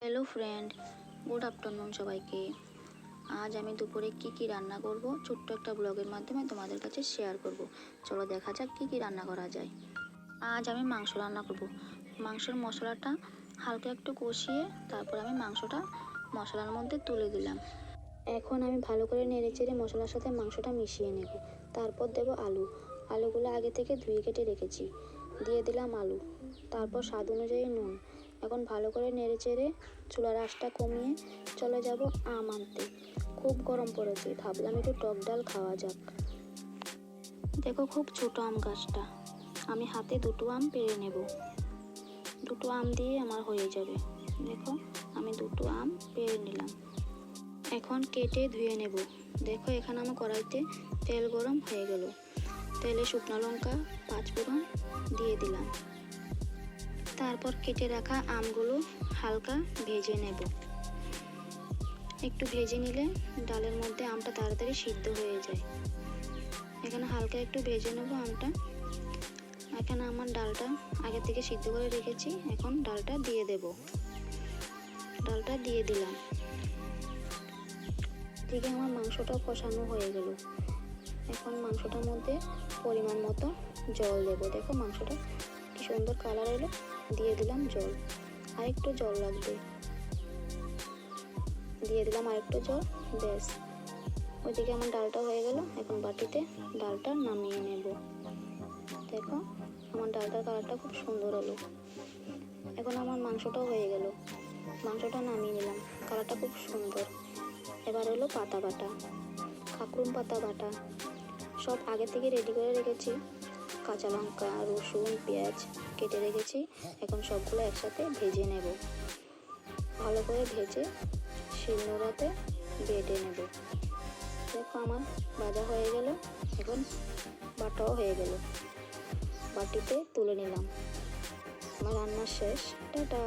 Hello friend, good afternoon সবাইকে। আজ আমি দুপুরে কি রান্না করব ছোট্ট একটা ব্লগের মাধ্যমে তোমাদের কাছে শেয়ার করব। চলো দেখা যাক কি রান্না করা যায়। আজ আমি মাংস রান্না করব। মাংসের মশলাটা হালকা একটু কষিয়ে তারপর আমি মাংসটা মশলার মধ্যে তুলে দিলাম। এখন আমি ভালো করে নেড়েচেড়ে মশলার সাথে মাংসটা মিশিয়ে নেব। তারপর দেব আলুগুলো আগে থেকে ধুয়ে কেটে রেখেছি, দিয়ে দিলাম আলু, তারপর স্বাদ অনুযায়ী নুন। এখন ভালো করে নেড়েচেড়ে চুলার আঁচটা কমিয়ে চলে যাব আম আনতে। খুব গরম পড়েছে, ভাবলাম একটু টক ডাল খাওয়া যাক। দেখো খুব ছোট আম গাছটা, আমি হাতে দুটো আম পেড়ে নেব। দুটো আম দিয়ে আমার হয়ে যাবে। দেখো আমি দুটো আম পেড়ে নিলাম। এখন কেটে ধুয়ে নেব। দেখো এখানে আমার কড়াইতে তেল গরম হয়ে গেল। তেলে শুকনো লঙ্কা, পাঁচফোড়ন দিয়ে দিলাম। তারপর কেটে রাখা আমগুলো হালকা ভেজে নেব। একটু ভেজে নিলে ডালের মধ্যে আমটা তাড়াতাড়ি সিদ্ধ হয়ে যায়। এখানে হালকা একটু ভেজে নেব আমটা। এখানে আমার ডালটা আগে থেকে সিদ্ধ করে রেখেছি, এখন ডালটা দিয়ে দেব। ডালটা দিয়ে দিলাম। এদিকে আমার মাংসটা কষানো হয়ে গেল। এখন মাংসটার মধ্যে পরিমাণ মতো জল দেব। দেখো মাংসটা কি সুন্দর কালার এলো। দিয়ে দিলাম জল, আরেকটু জল লাগবে। দিয়ে দিলাম আরেকটু জল, ব্যাস। ওইদিকে আমার ডালটা হয়ে গেল। এখন বাটিতে ডালটা নামিয়ে নেব। দেখো আমার ডালটার কালারটা খুব সুন্দর হলো। এখন আমার মাংসটাও হয়ে গেল। মাংসটা নামিয়ে নিলাম, কালারটা খুব সুন্দর। এবার হলো পাতা বাটা, কাঁকরুল পাতা বাটা, সব আগে থেকে রেডি করে রেখেছি। কাঁচা লঙ্কা, রসুন, পেঁয়াজ কেটে রেখেছি। এখন সবগুলো একসাথে ভেজে নেব। ভালো করে ভেজে শিলনোড়াতে বেটে নেব। দেখো আমার ভাজা হয়ে গেল। এখন বাটাও হয়ে গেল, বাটিতে তুলে নিলাম। আমার রান্না শেষ। টাটা।